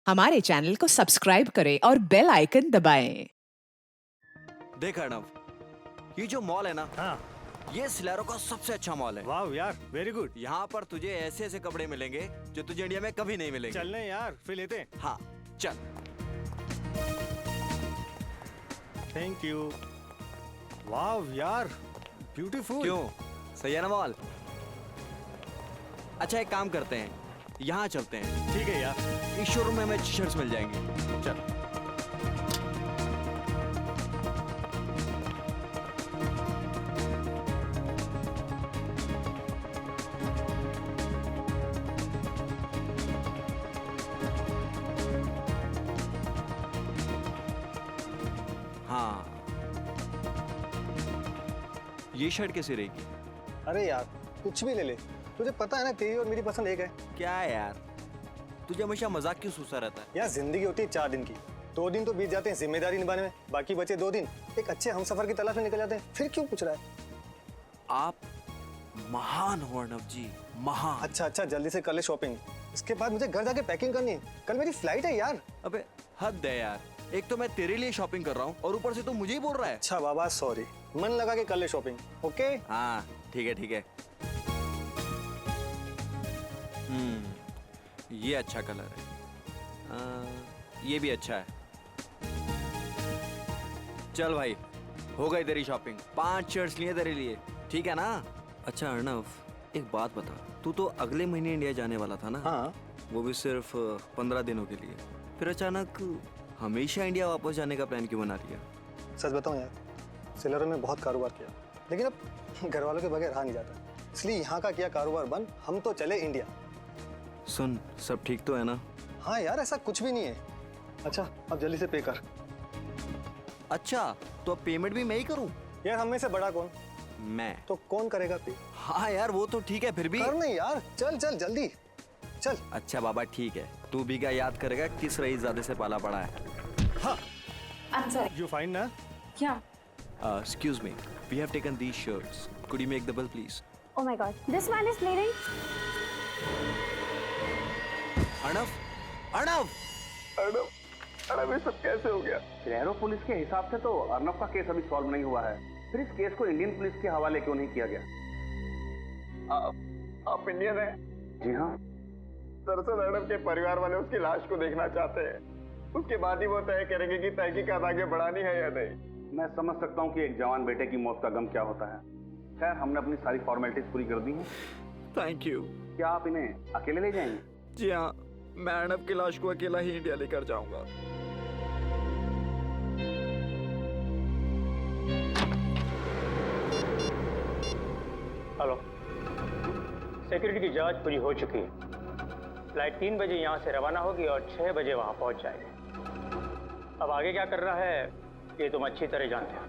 हमारे चैनल को सब्सक्राइब करें और बेल आइकन दबाएं। देख अर्णव, ये जो मॉल है ना, हाँ। ये सिलेरो का सबसे अच्छा मॉल है। वाह यार, वेरी गुड। यहाँ पर तुझे ऐसे ऐसे कपड़े मिलेंगे जो तुझे इंडिया में कभी नहीं मिलेंगे। चलने यार, फिर लेते हैं। हाँ चल। Thank you. वाह यार, ब्यूटीफुल। क्यों, सही है ना मॉल? अच्छा एक काम करते हैं, यहाँ चलते हैं। ठीक है यार। इस शोरूम में हमें टी शर्ट्स मिल जाएंगे। चल। हाँ, ये शर्ट कैसे रहेगी? अरे यार कुछ भी ले ले, तुझे पता है ना तेरी और मेरी पसंद एक है। क्या है यार, तुझे हमेशा मजाक क्यों सूसा रहता है? यार जिंदगी होती है 4 दिन की, 2 दिन तो बीत जाते हैं जिम्मेदारी निभाने में, बाकी बचे 2 दिन एक अच्छे हमसफर की तलाश में निकल जाते हैं। फिर क्यों पूछ रहा है? आप महान हो अर्णव जी, महान। अच्छा जल्दी से कर ले शॉपिंग, इसके बाद मुझे घर जाके पैकिंग करनी है, कल मेरी फ्लाइट है यार। अबे हद है यार, एक तो मैं तेरे लिए शॉपिंग कर रहा हूँ और ऊपर से तू मुझे ही बोल रहा है। अच्छा बाबा सॉरी, मन लगा के कर ले शॉपिंग। ओके हाँ ठीक है ठीक है। ये अच्छा कलर है। ये भी अच्छा है। चल भाई, हो गई तेरी शॉपिंग। 5 शर्ट्स लिए तेरे लिए, ठीक है ना? अच्छा अर्णव, एक बात बता, तू तो अगले महीने इंडिया जाने वाला था ना? हाँ। वो भी सिर्फ 15 दिनों के लिए, फिर अचानक हमेशा इंडिया वापस जाने का प्लान क्यों बना लिया? सच बताऊं यार, सिलेरो में बहुत कारोबार किया, लेकिन अब घर वालों के बगैर रहा नहीं जाता, इसलिए यहाँ का किया कारोबार बंद, हम तो चले इंडिया। सुन, सब ठीक तो है ना? हाँ यार ऐसा कुछ भी नहीं है। अच्छा अब जल्दी से पे कर। अच्छा तो अब पेमेंट भी मैं ही करूं? यार हम में से बड़ा कौन? मैं। तो कौन करेगा पे? हाँ यार वो तो ठीक है, फिर भी कर नहीं यार, चल चल जल्दी चल। अच्छा बाबा ठीक है, तू भी क्या याद करेगा किस रईसजादे से पाला पड़ा है? हाँ। I'm sorry. You fine ना? Yeah. Excuse me, we have taken these shirts. Could you make the bill please? Oh my God. This man is bleeding. Arnav, Arnav! Arnav ये सब कैसे हो गया? सिलेरो पुलिस के हिसाब से तो अर्णव का केस अभी सॉल्व नहीं हुआ है, फिर इस केस को इंडियन पुलिस के हवाले क्यों नहीं किया गया? आप इंडियन हैं? जी हाँ। दरअसल अर्णव के परिवार वाले उसकी लाश को देखना चाहते हैं, उसके बाद ही वो तय करेंगे कि तहकीकात आगे बढ़ानी है या नहीं। मैं समझ सकता हूँ कि एक जवान बेटे की मौत का गम क्या होता है। खैर हमने अपनी सारी फॉर्मेलिटीज पूरी कर दी हैं। Thank you. क्या आप इन्हें अकेले ले जाएंगे? जी हाँ, मैं अर्णव की लाश को अकेला ही इंडिया लेकर जाऊंगा। हेलो, सिक्योरिटी की जांच पूरी हो चुकी है। फ्लाइट 3 बजे यहाँ से रवाना होगी और 6 बजे वहाँ पहुँच जाएगी। अब आगे क्या करना है ये तुम अच्छी तरह जानते हो।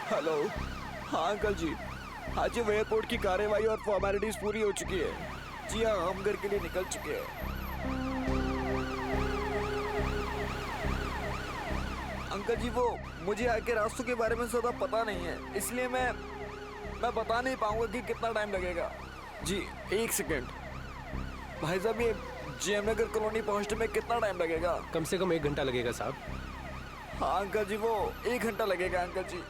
हेलो, हाँ अंकल जी, आज एयरपोर्ट की कार्यवाही और फॉर्मेलिटीज पूरी हो चुकी है। जी हाँ, हम घर के लिए निकल चुके हैं। अंकल जी वो मुझे आगे रास्तों के बारे में ज़्यादा पता नहीं है, इसलिए मैं बता नहीं पाऊंगा कि कितना टाइम लगेगा। जी 1 सेकेंड भाई साहब, ये जेएम नगर कॉलोनी पहुंचने में कितना टाइम लगेगा? कम से कम 1 घंटा लगेगा साहब। हाँ अंकल जी, वो 1 घंटा लगेगा अंकल जी।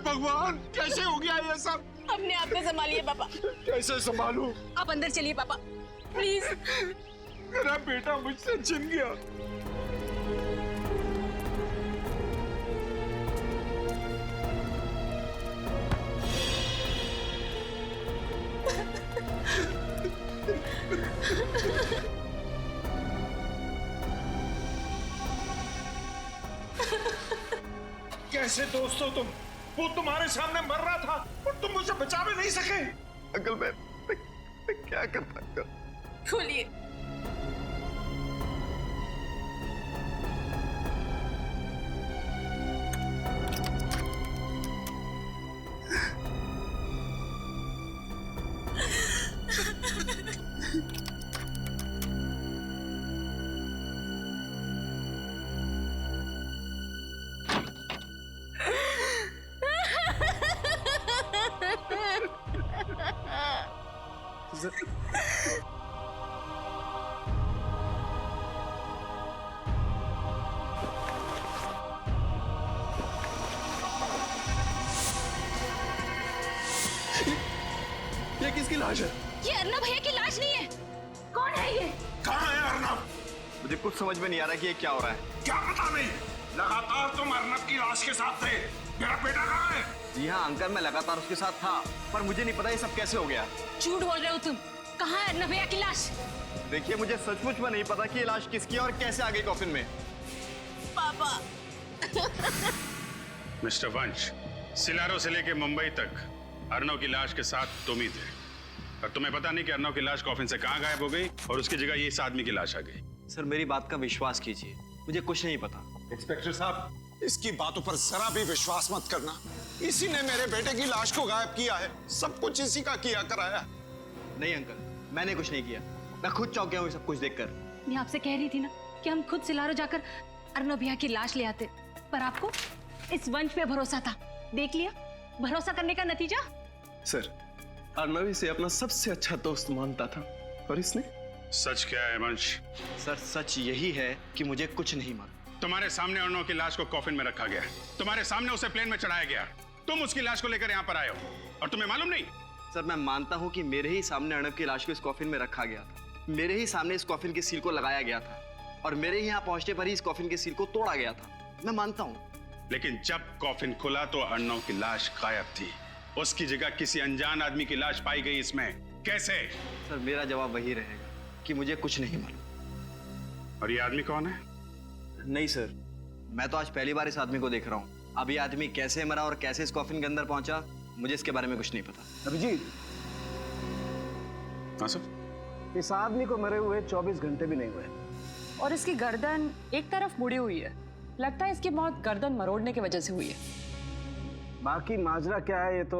भगवान, कैसे हो गया ये सब? अपने आप को संभालिए पापा। कैसे संभालूं? आप अंदर चलिए पापा, प्लीज। मेरा बेटा मुझसे छिन गया। कैसे दोस्त हो तुम? वो तुम्हारे सामने मर रहा था और तुम उसे बचा भी नहीं सके। अंकल मैं क्या करता अंकल? खोलिए। ये किसकी लाश है? ये अर्नब भैया की लाश नहीं है। कौन है ये? कहाँ है अर्नब? मुझे कुछ समझ में नहीं आ रहा कि ये क्या हो रहा है। क्या पता नहीं, लगातार तुम अर्नब की लाश के साथ थे। मेरा बेटा कहाँ है? जी हाँ अंकल, मैं लगातार उसके साथ था, पर मुझे नहीं पता ये सब कैसे हो गया। झूठ बोल रहे हो तुम। कहाँ है अर्नब भैया की लाश? देखिए मुझे सचमुच में नहीं पता कि ये लाश किसकी है और कैसे आ गई कॉफिन में। पापा। मिस्टर वंश, सिलारो से लेके मुंबई तक अर्नव की लाश के साथ तुम ही थे, और तुम्हें पता नहीं कि अर्नव की लाश कॉफिन से कहाँ गायब हो गई और उसकी जगह ये इस आदमी की लाश आ गई। सर मेरी बात का विश्वास कीजिए, मुझे कुछ नहीं पता। इंस्पेक्टर साहब, इसकी बातों पर जरा भी विश्वास मत करना। इसी ने मेरे बेटे की लाश को गायब किया है। सब कुछ इसी का किया कराया। नहीं अंकल, मैंने कुछ नहीं किया। मैं खुद चौंक गया हूँ सब कुछ देखकर। मैं आपसे कह रही थी ना कि हम खुद सिलारो जाकर अर्नब भैया की लाश ले आते, पर आपको इस वंश पे भरोसा था। देख लिया भरोसा करने का नतीजा। सर, अर्नव इसे अपना सबसे अच्छा दोस्त मानता था और इसने। सच क्या है वंश? सर सच यही है कि मुझे कुछ नहीं मालूम। तुम्हारे सामने अर्नव की लाश को कॉफिन में रखा गया, तुम्हारे सामने उसे प्लेन में चढ़ाया गया, तुम उसकी लाश को लेकर यहाँ पर आए हो और तुम्हें मालूम नहीं? सर मैं मानता हूँ कि मेरे ही सामने अर्नब की लाश को इस कॉफिन में रखा गया था, मेरे ही सामने इस कॉफिन के सील को लगाया गया था और मेरे ही यहाँ पहुंचने पर ही इस कॉफिन के सील को तोड़ा गया था। मैं मानता हूँ। लेकिन जब कॉफिन खुला तो अर्नव की लाश गायब थी, उसकी जगह किसी अनजान आदमी की लाश पाई गई। इसमें कैसे? सर मेरा जवाब वही रहेगा कि मुझे कुछ नहीं मालूम। और ये आदमी कौन है? नहीं सर, मैं तो आज पहली बार इस आदमी को देख रहा हूँ। अब ये आदमी कैसे मरा और कैसे इस कॉफिन के अंदर पहुंचा, मुझे इसके बारे में कुछ नहीं पता। अभिजीत, हाँ सर। इस आदमी को मरे हुए 24 घंटे भी नहीं हुए और इसकी गर्दन एक तरफ मुड़ी हुई है। लगता है इसकी मौत गर्दन मरोड़ने की वजह से हुई है। बाकी माजरा क्या है ये तो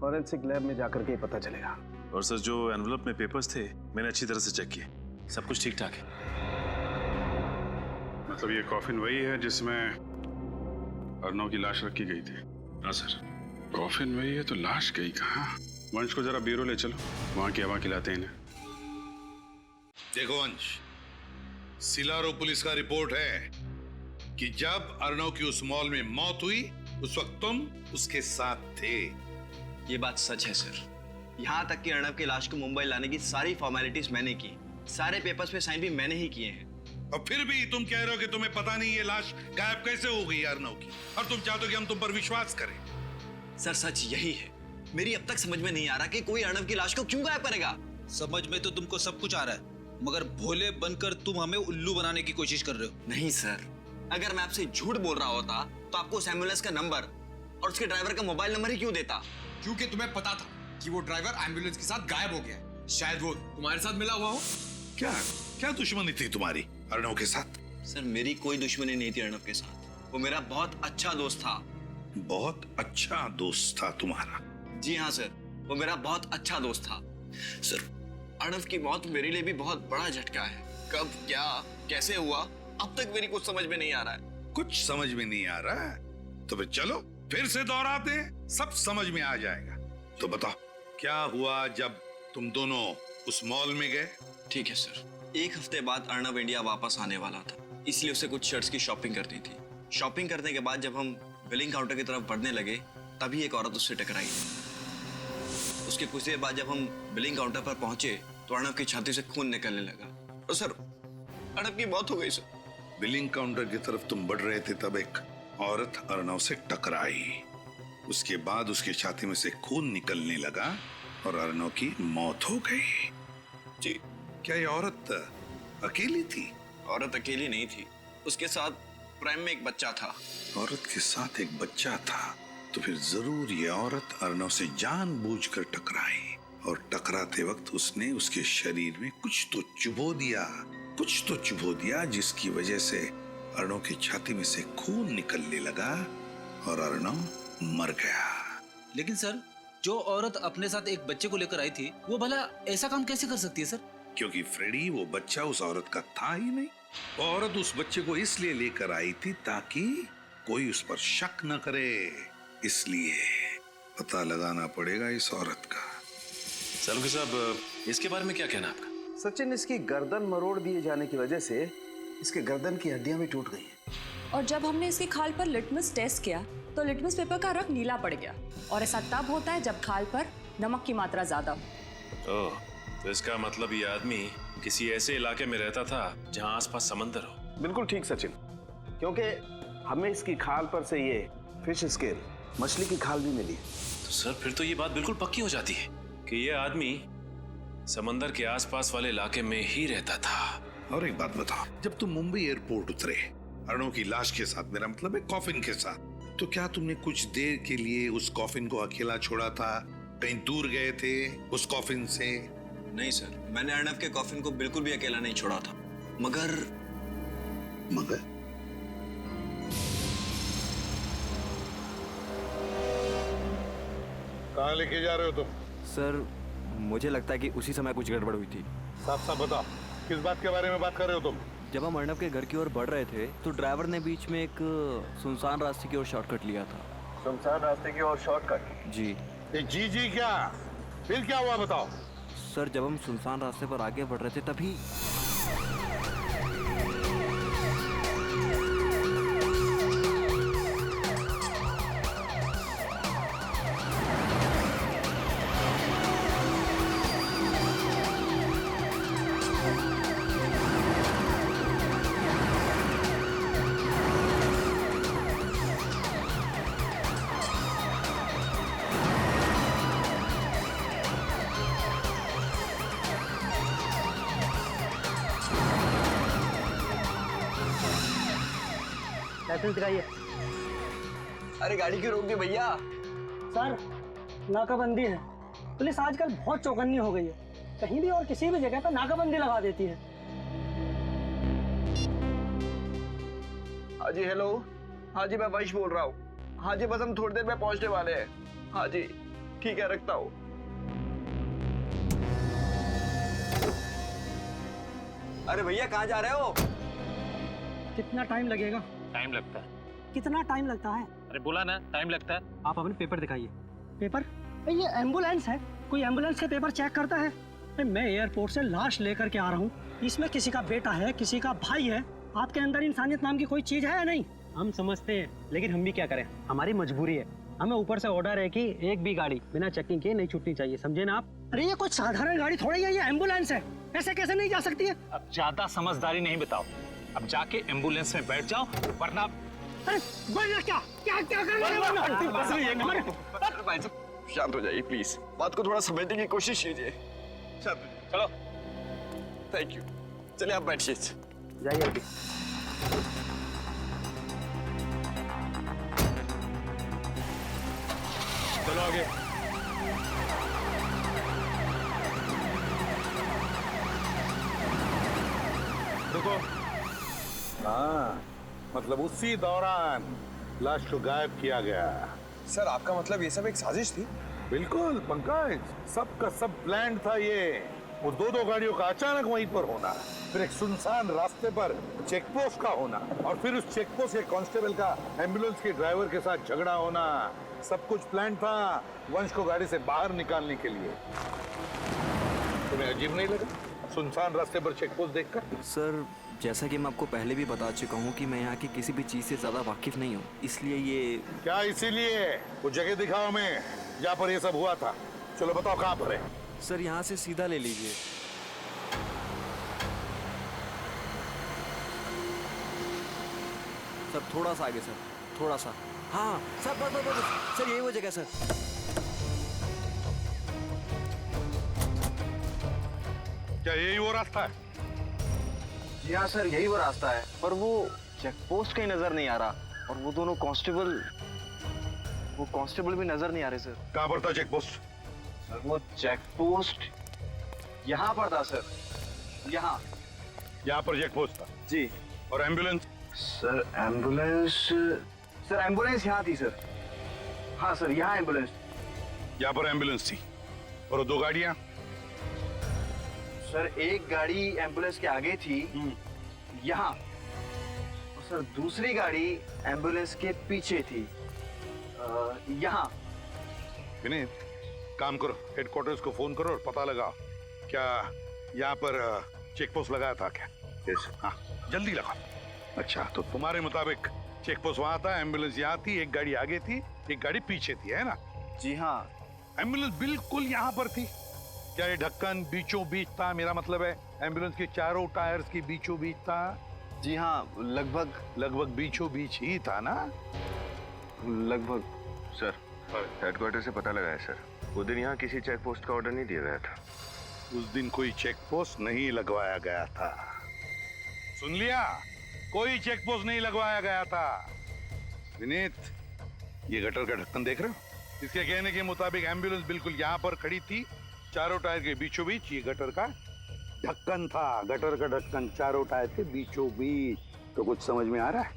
फॉरेंसिक लैब में जाकर के ही पता चलेगा। और सर जो एनवलप में पेपर्स थे मैंने अच्छी तरह से चेक किए, सब कुछ ठीक ठाक है। मतलब ये कॉफिन वही है जिसमें अर्नव की लाश रखी गई थी? हाँ सर। कॉफिन वही है तो लाश गई कहाँ? वंश को जरा ब्यूरो ले चलो, वहां की हवा खिलाते हैं इन्हें। देखो वंश, सिलारो पुलिस का रिपोर्ट है कि जब अर्नव की उस मॉल में मौत हुई उस वक्त तुम उसके साथ थे। ये बात सच है सर। यहाँ तक कि अर्नव की लाश को मुंबई लाने की सारी फॉर्मेलिटीज मैंने की, सारे पेपर्स पे साइन भी मैंने ही किए हैं। और फिर भी तुम कह रहे हो कि तुम्हें पता नहीं ये लाश गायब कैसे हो गई अर्नव की, और तुम चाहते हो कि हम तुम पर विश्वास करें। सर सच यही है। मेरी अब तक समझ में नहीं आ रहा कि कोई अर्नव की लाश को क्यों गायब करेगा। समझ में तो तुमको सब कुछ आ रहा है, मगर भोले बनकर तुम हमें उल्लू बनाने की कोशिश कर रहे हो। नहीं सर, अगर मैं आपसे झूठ बोल रहा होता तो आपको उस एम्बुलेंस का नंबर और उसके ड्राइवर का मोबाइल नंबर ही क्यों देता? क्योंकि तुम्हें पता था कि वो ड्राइवर एम्बुलेंस के साथ गायब हो गया। शायद वो तुम्हारे साथ मिला हुआ हो। क्या क्या दुश्मनी थी तुम्हारी अर्नव के साथ? सर मेरी कोई दुश्मनी नहीं थी अर्नव के साथ, वो मेरा बहुत अच्छा दोस्त था। बहुत अच्छा दोस्त था तुम्हारा? जी हाँ सर, वो मेरा बहुत अच्छा दोस्त था। सर अर्नव की मौत मेरे लिए भी बहुत बड़ा झटका है। कब, क्या, कैसे हुआ, अब तक मेरी कुछ समझ में नहीं आ रहा है। कुछ समझ में नहीं आ रहा है तो फिर चलो फिर से दोहराते हैं, सब समझ में आ जाएगा। तो बताओ क्या हुआ जब तुम दोनों उस मॉल में गए? ठीक है सर। एक हफ्ते बाद अर्नव इंडिया वापस आने वाला था, इसलिए उसे कुछ शर्ट्स की शॉपिंग करनी थी। शॉपिंग करने के बाद जब हम बिलिंग काउंटर की तरफ बढ़ने लगे तभी एक औरत उससे टकराई। उसके कुछ देर बाद जब हम बिलिंग काउंटर पर पहुंचे तो अर्नव की छाती से खून निकलने लगा और सर अर्नव की मौत हो गई सर। बिलिंग काउंटर की तरफ तुम बढ़ रहे थे तब एक औरत अर्नव से टकराई, उसके बाद उसकी छाती में से खून निकलने लगा और अर्नव की मौत हो गई। जी। क्या ये औरत अकेली थी? औरत अकेली नहीं थी, उसके साथ प्राइम में एक बच्चा था। औरत के साथ एक बच्चा था, तो फिर जरूर ये औरत अर्नव से जानबूझकर टकराई, और टकराते वक्त उसने उसके शरीर में कुछ तो चुभो दिया, जिसकी वजह से अर्नव की छाती में से खून निकलने लगा और अर्नव मर गया। लेकिन सर, जो औरत अपने साथ एक बच्चे को लेकर आई थी, वो भला ऐसा काम कैसे कर सकती है सर? क्योंकि फ्रेडी, वो बच्चा उस औरत का था ही नहीं। वो औरत उस बच्चे को इसलिए लेकर आई थी ताकि कोई उस पर शक न करे, इसलिए पता लगाना पड़ेगा इस औरत का। सालुंके साहब, इसके बारे में क्या कहना आपका? सचिन, इसकी गर्दन मरोड़ दिए जाने की वजह से इसके गर्दन की हड्डियां भी टूट गई हैं। और जब हमने इसकी खाल पर लिटमस टेस्ट किया तो लिटमस पेपर का रंग नीला पड़ गया, और ऐसा तब होता है जब खाल पर नमक की मात्रा ज्यादा हो। ओह, तो इसका मतलब ये आदमी किसी ऐसे इलाके में रहता था जहां आसपास समंदर हो। बिल्कुल ठीक सचिन, क्योंकि हमें इसकी खाल पर से ये फिश स्केल, मछली की खाल भी मिली। तो सर, फिर तो ये बात बिल्कुल पक्की हो जाती है कि ये आदमी समंदर के आसपास वाले इलाके में ही रहता था। और एक बात बताओ, जब तुम मुंबई एयरपोर्ट उतरे अर्नव की लाश के साथ, मेरा मतलब है कॉफिन के साथ, तो क्या तुमने कुछ देर के लिए उस कॉफिन को अकेला छोड़ा था? कहीं दूर गए थे उस कॉफिन से? नहीं सर, मैंने अर्नव के कॉफिन को बिल्कुल भी अकेला नहीं छोड़ा था। मगर कहाँ लेके जा रहे हो तुम? सर, मुझे लगता है कि उसी समय कुछ गड़बड़ हुई थी। साफ साफ बताओ, किस बात के बारे में बात कर रहे हो तुम? जब हम अर्नव के घर की ओर बढ़ रहे थे तो ड्राइवर ने बीच में एक सुनसान रास्ते की ओर शॉर्टकट लिया था। सुनसान रास्ते की ओर शॉर्टकट? जी। जी क्या? फिर क्या हुआ बताओ? सर, जब हम सुनसान रास्ते पर आगे बढ़ रहे थे तभी लाइसेंस दिखाइए। अरे गाड़ी क्यों रोक दी भैया? सर, नाकाबंदी है। पुलिस आजकल बहुत चौकन्नी हो गई है, कहीं भी और किसी भी जगह पर नाकाबंदी लगा देती है। हाँ जी, हेलो। हाँ जी, मैं वंश बोल रहा हूँ। हाँ जी, बस हम थोड़ी देर में पहुंचने वाले हैं। हाँ जी, ठीक है, रखता हूँ। अरे भैया, कहाँ जा रहे हो? कितना टाइम लगेगा? टाइम लगता है। कितना टाइम लगता है? अरे बोला ना, टाइम लगता है। आप अपने पेपर दिखाइए। पेपर? ये एम्बुलेंस है, कोई एम्बुलेंस के पेपर चेक करता है? मैं एयरपोर्ट से लाश लेकर के आ रहा हूँ, इसमें किसी का बेटा है, किसी का भाई है। आपके अंदर इंसानियत नाम की कोई चीज है या नहीं? हम समझते हैं, लेकिन हम भी क्या करें, हमारी मजबूरी है। हमें ऊपर से ऑर्डर है कि एक भी गाड़ी बिना चेकिंग के नहीं छूटनी चाहिए, समझे ना आप? अरे ये कोई साधारण गाड़ी थोड़ी है, ये एम्बुलेंस है, ऐसे कैसे नहीं जा सकती है? अब ज्यादा समझदारी नहीं बताओ, अब जाके एम्बुलेंस में बैठ जाओ, वरना अरे वरना क्या क्या क्या करना? भाई साहब, शांत हो जाइए प्लीज, बात को थोड़ा समझने की कोशिश कीजिए। चलो। Thank you. चलिए आप बैठिए। जाइए अभी। चलो आगे। रुको। हाँ, मतलब उसी दौरान लाश को गायब किया गया। सर, आपका मतलब ये सब एक साजिश थी? बिल्कुल पंकज, सबका सब प्लान था ये। वो दो गाड़ियों का अचानक वहीं पर होना, फिर एक सुनसान रास्ते पर चेक पोस्ट का होना, और फिर उस चेक पोस्ट के कांस्टेबल का एम्बुलेंस के ड्राइवर के साथ झगड़ा होना। सब कुछ प्लान था वंश को गाड़ी से बाहर निकालने के लिए। तुम्हें अजीब नहीं लगा सुनसान रास्ते पर चेक पोस्ट देखकर? सर, जैसा कि मैं आपको पहले भी बता चुका हूँ कि मैं यहाँ की किसी भी चीज से ज्यादा वाकिफ नहीं हूँ, इसलिए ये क्या? इसीलिए वो जगह दिखाओ हमें जहाँ पर ये सब हुआ था। चलो बताओ कहाँ पर है? सर, यहाँ से सीधा ले लीजिए। सर, थोड़ा सा आगे सर, थोड़ा सा। हाँ सर, बस सर, यही वो जगह सर। क्या यही वो रास्ता है? जी हाँ सर, यही वो रास्ता है, पर वो चेक पोस्ट कहीं नजर नहीं आ रहा और वो दोनों कांस्टेबल भी नजर नहीं आ रहे सर। कहाँ पर था चेक पोस्ट? सर वो चेक पोस्ट यहाँ पर था सर, यहाँ पर चेक पोस्ट था जी। और एम्बुलेंस? सर एम्बुलेंस यहाँ थी सर। हाँ सर यहाँ एम्बुलेंस। यहाँ पर एम्बुलेंस थी और वो 2 गाड़ियाँ? सर एक गाड़ी एम्बुलेंस के आगे थी यहाँ, और सर दूसरी गाड़ी एम्बुलेंस के पीछे थी यहाँ। विनीत, काम करो, हेडक्वार्टर्स को फोन करो और पता लगाओ क्या यहाँ पर चेक पोस्ट लगाया था क्या? यस। हाँ जल्दी लगाओ। अच्छा तो तुम्हारे मुताबिक चेक पोस्ट वहां था, एम्बुलेंस यहाँ थी, एक गाड़ी आगे थी, एक गाड़ी पीछे थी, है ना? जी हाँ। एम्बुलेंस बिल्कुल यहाँ पर थी। क्या ये ढक्कन बीचों बीच था? मेरा मतलब है एम्बुलेंस के चारों टायर्स के बीचों बीच था। जी हाँ, लगभग बीचों बीच ही था ना? लगभग। सर हेडक्वार्टर से पता लगा है सर, उस दिन यहाँ किसी चेक पोस्ट का ऑर्डर नहीं दिया गया था। उस दिन कोई चेक पोस्ट नहीं लगवाया गया था। सुन लिया? कोई चेक पोस्ट नहीं लगवाया गया था। विनीत, ये गटर का ढक्कन देख रहे हो? इसके कहने के मुताबिक एम्बुलेंस बिल्कुल यहाँ पर खड़ी थी, चारों टायर के बीचों बीच ये गटर का ढक्कन था। गटर का ढक्कन चारों टायर के बीचों बीच। तो कुछ समझ में आ रहा है?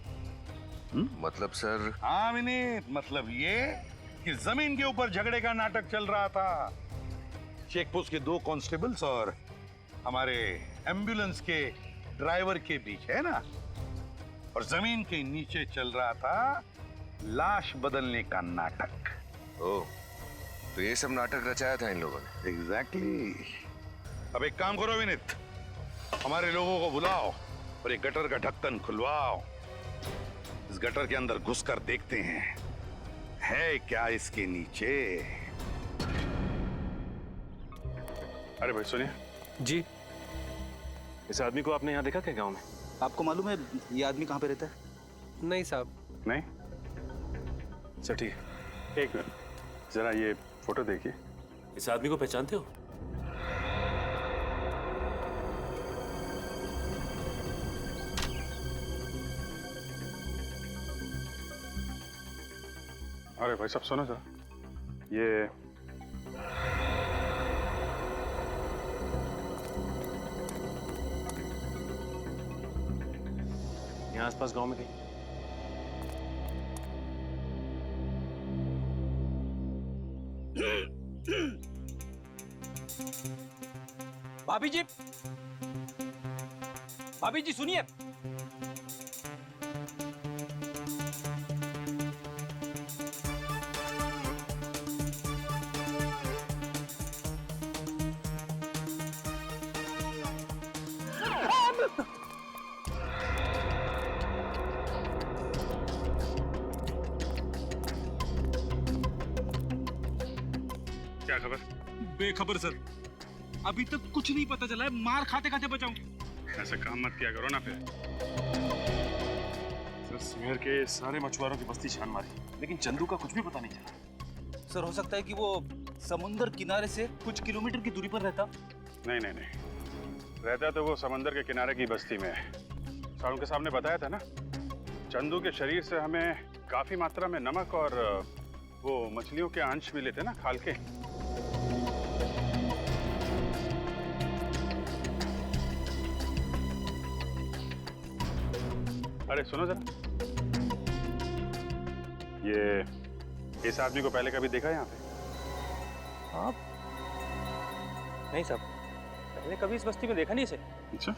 मतलब सर? हाँ विनीत, मतलब ये कि जमीन के ऊपर झगड़े का नाटक चल रहा था। चेक पोस्ट के 2 कांस्टेबल्स और हमारे एम्बुलेंस के ड्राइवर के बीच, है ना? और जमीन के नीचे चल रहा था लाश बदलने का नाटक। ओह, तो ये सब नाटक रचाया था इन लोगों ने? एग्जैक्टली। अब एक काम करो विनीत, हमारे लोगों को बुलाओ और एक गटर का ढक्कन खुलवाओ। इस गटर के अंदर घुसकर देखते हैं है क्या इसके नीचे। अरे भाई सुनिए जी। इस आदमी को आपने यहाँ देखा क्या गांव में? आपको मालूम है ये आदमी कहाँ पे रहता है? नहीं साहब। नहीं? अच्छा ठीक है, एक मिनट जरा ये फोटो देखिए। इस आदमी को पहचानते हो? अरे भाई साहब सुनो जरा, ये यहाँ आसपास गांव में कहीं? भाभी जी सुनिए। क्या खबर? बेखबर सर, अभी तक कुछ नहीं पता चला है। मार खाते खाते बचाऊं। ऐसा काम मत किया करो ना फिर। सर शहर के सारे मछुआरों की बस्ती छान मारी, लेकिन चंदू का कुछ भी पता नहीं चला। सर हो सकता है कि वो समुंदर किनारे से कुछ किलोमीटर की दूरी पर रहता। नहीं नहीं नहीं, रहता तो वो समंदर के किनारे की बस्ती में। सारों के सामने बताया था ना, चंदू के शरीर से हमें काफी मात्रा में नमक और वो मछलियों के अंश मिले थे ना खाल के। अरे सुनो जरा, ये इस आदमी को पहले कभी देखा यहाँ पे? आप? नहीं साहब, पहले कभी इस बस्ती में देखा नहीं इसे। अच्छा।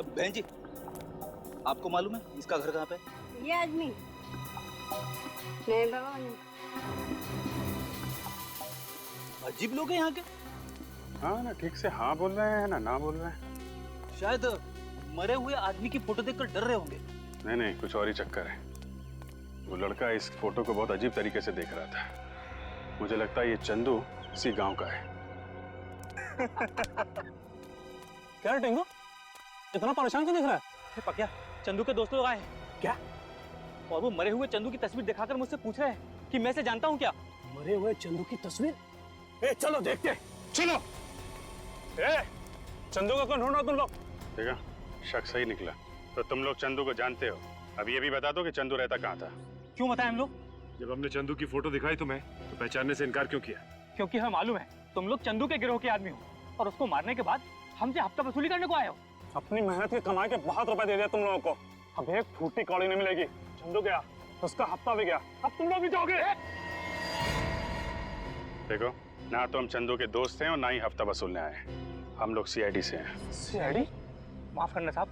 बहन जी, आपको मालूम है इसका घर कहाँ पे? ये आदमी नहीं बाबा नहीं। अजीब लोग हैं यहाँ के। हाँ ना, ठीक से हाँ बोल रहे हैं ना बोल रहे हैं। शायद मरे हुए आदमी की फोटो देखकर डर रहे होंगे। नहीं नहीं, कुछ और ही चक्कर है। वो लड़का इस फोटो को बहुत अजीब तरीके से देख रहा था। मुझे लगता है ये चंदू इसी गांव का है। क्या टिंगू, इतना परेशान क्यों दिख रहा है? पक्या, चंदू के दोस्त लोग आए हैं। क्या? और वो मरे हुए चंदू की तस्वीर दिखाकर मुझसे पूछ रहे हैं कि मैं इसे जानता हूँ क्या? मरे हुए चंदू की तस्वीर? ए, चलो देखते हैं, चलो। ए, चंदू को कौन ढूंढ रहा तुम लोग? देखा, शक सही निकला। तो तुम लोग चंदू को जानते हो। अब ये भी बता दो कि चंदू रहता कहाँ था। क्यों बताएं हम लोग? जब हमने चंदू की फोटो दिखाई तुम्हें तो पहचानने से इनकार क्यों किया? क्योंकि हमें मालूम है तुम लोग चंदू के गिरोह के आदमी हो और उसको मारने के बाद हमसे हफ्ता वसूली करने को आए हो। अपनी मेहनत की कमाई के बहुत रुपए दे दिया तुम लोगों को, अब एक फूटी कौड़ी नहीं मिलेगी। चंदू गया, उसका हफ्ता भी गया, अब तुम लोग भी जाओगे। देखो, ना तो हम चंदू के दोस्त हैं और ना ही हफ्ता वसूलने आए हैं। हम लोग सीआईडी से हैं। सीआईडी? माफ करना साहब,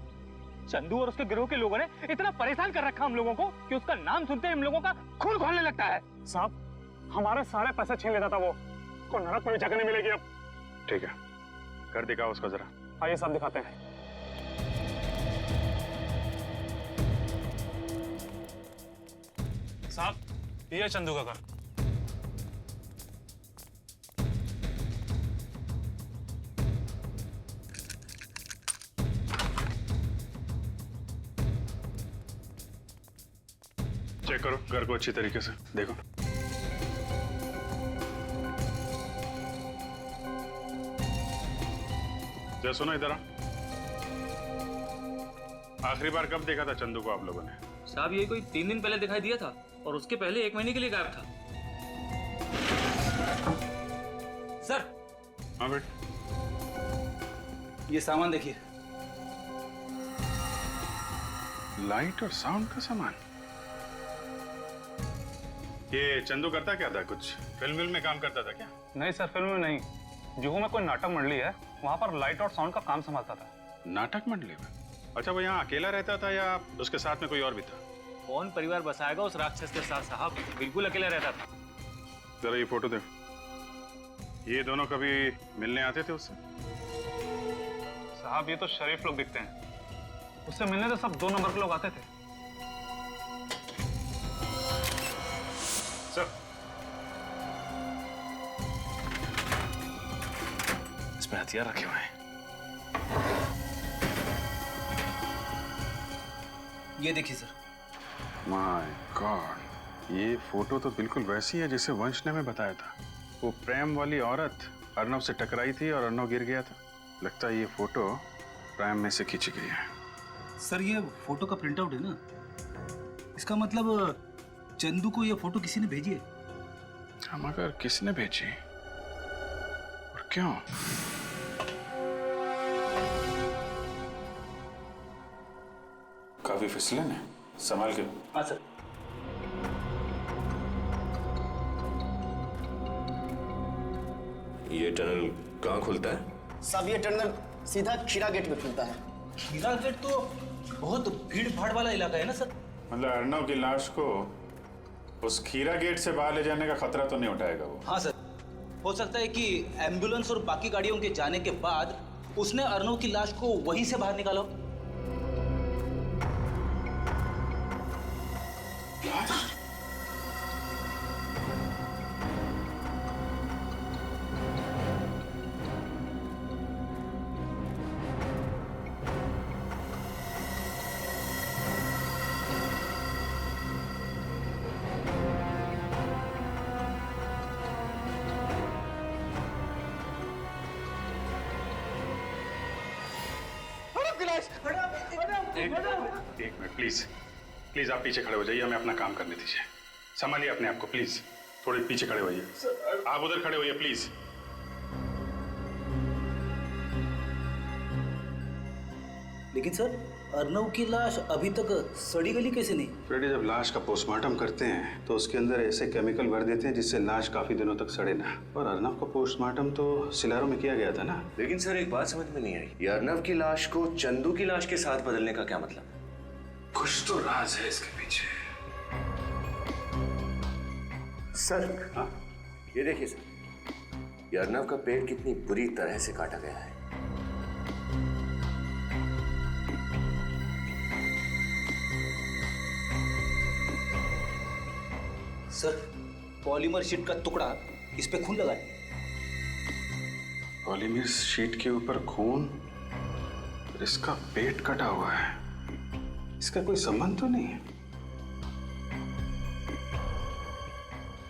चंदू और उसके गिरोह के लोगों ने इतना परेशान कर रखा हम लोगों को कि उसका नाम सुनते ही हम लोगों का खून खौलने लगता है। साहब, हमारे सारे पैसे छीन लेता था वो, को नरक में भी जगह नहीं मिलेगी अब। ठीक है, कर दिखाओ उसको जरा। आइए साहब दिखाते हैं। साहब, ये है चंदू का घर। चेक करो घर को अच्छी तरीके से, देखो। जरा सुनो इधर। आखिरी बार कब देखा था चंदू को आप लोगों ने? साहब, ये कोई 3 दिन पहले दिखाई दिया था और उसके पहले 1 महीने के लिए गायब था। सर। हाँ बेट, ये सामान देखिए। लाइट और साउंड का सामान। ये चंदू करता क्या था? कुछ फिल्म में काम करता था क्या? नहीं सर, फिल्म में नहीं, जुहू में कोई नाटक मंडली है, वहाँ पर लाइट और साउंड का काम संभालता था। नाटक मंडली में? अच्छा, वो यहाँ अकेला रहता था या उसके साथ में कोई और भी था? कौन परिवार बसाएगा उस राक्षस के साथ साहब, बिल्कुल अकेला रहता था। जरा ये फोटो देखो। ये दोनों कभी मिलने आते थे उससे? साहब, ये तो शरीफ लोग दिखते हैं, उससे मिलने तो सब 2 नंबर के लोग आते थे। सर, इसमें हथियार रखे हुए हैं। ये देखिए सर। माय गॉड, ये फोटो तो बिल्कुल वैसी है जैसे वंश ने हमें बताया था। वो प्रेम वाली औरत अर्नव से टकराई थी और अर्नव गिर गया था। लगता है ये फोटो प्रेम में से खींची गई है। सर, ये फोटो का प्रिंट आउट है ना, इसका मतलब चंदू को ये फोटो किसी ने भेजी है। हम अगर किसने भेजी और क्यों? काफी फिसलन है, संभाल के। हाँ सर। ये टनल कहाँ खुलता है? साहब, ये टनल सीधा खीरा गेट में खुलता है। खीरा गेट तो बहुत भीड़ भाड़ वाला इलाका है ना सर। मतलब अर्नव की लाश को उस खीरा गेट से बाहर ले जाने का खतरा तो नहीं उठाएगा वो? हाँ सर, हो सकता है कि एम्बुलेंस और बाकी गाड़ियों के जाने के बाद उसने अर्नव की लाश को वहीं से बाहर निकाला। एक मिनट प्लीज, प्लीज आप पीछे खड़े हो जाइए, हमें अपना काम करने दीजिए। संभालिए अपने आप को प्लीज, थोड़े पीछे खड़े होइए। आप उधर खड़े होइए प्लीज। लेकिन सर, अर्नव की लाश अभी तक सड़ी गली कैसे नहीं? फ्रेडी, जब लाश का पोस्टमार्टम करते हैं तो उसके अंदर ऐसे केमिकल भर देते हैं जिससे लाश काफी दिनों तक सड़े ना। और अर्नव का पोस्टमार्टम तो सिलारो में किया गया था ना। लेकिन सर, एक बात समझ में नहीं आई, ये अर्नव की लाश को चंदू की लाश के साथ बदलने का क्या मतलब? कुछ तो राज है इसके पीछे। सर, हाँ? ये देखिए सर, ये अर्नव का पेट कितनी बुरी तरह से काटा गया है। सर, पॉलीमर शीट का टुकड़ा इस पे खून लगा है। पॉलीमर शीट के ऊपर खून? इसका पेट कटा हुआ है, इसका कोई संबंध तो नहीं है।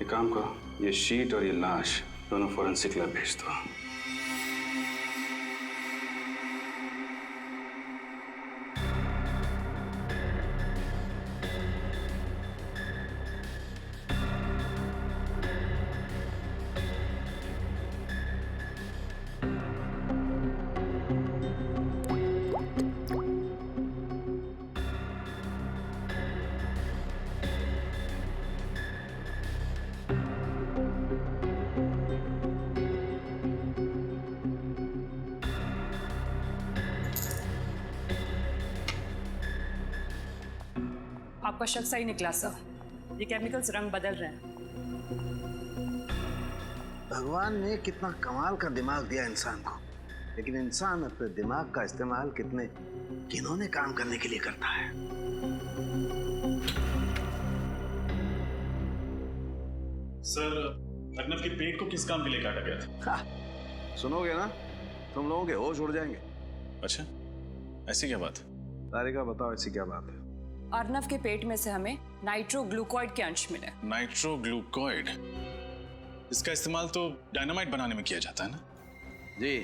एक काम करो, ये शीट और ये लाश दोनों फोरेंसिक लैब भेज दो। आपका शक सही निकला सर, ये केमिकल्स रंग बदल रहे हैं। भगवान ने कितना कमाल का दिमाग दिया इंसान को, लेकिन इंसान अपने दिमाग का इस्तेमाल कितने घिनौने काम करने के लिए करता है। सर, अर्नव के पेट को किस काम के लिए काटा गया था? सुनोगे ना, तुम लोगों के होश उड़ जाएंगे। अच्छा, ऐसी क्या बात? तारिका बताओ, ऐसी क्या बात है? अर्नव के पेट में से हमें नाइट्रोग्लूकोइड के अंश मिले। नाइट्रोग्लूकोइड? इसका इस्तेमाल तो डायनामाइट बनाने में किया जाता है ना? जी,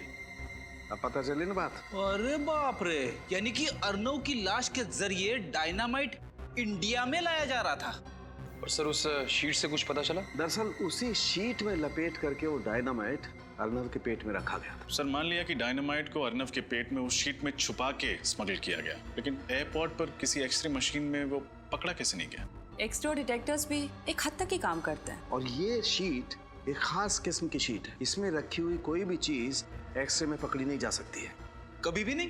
अब पता चली ना बात। अरे बाप रे, यानी कि अर्नव की लाश के जरिए डायनामाइट इंडिया में लाया जा रहा था। और सर, उस शीट से कुछ पता चला? दरअसल उसी शीट में लपेट करके वो डायनामाइट अर्नव के पेट में रखा गया था। सर, मान लिया कि डायनामाइट को अर्नव के पेट में उस शीट में छुपा के स्मगल किया गया, लेकिन एयरपोर्ट पर किसी एक्सरे मशीन में वो पकड़ा कैसे नहीं गया? एक्सरे डिटेक्टर्स भी एक हद तक ही काम करते हैं। और ये शीट एक खास किस्म की शीट है, इसमें रखी हुई कोई भी चीज एक्सरे में पकड़ी नहीं जा सकती है। कभी भी नहीं?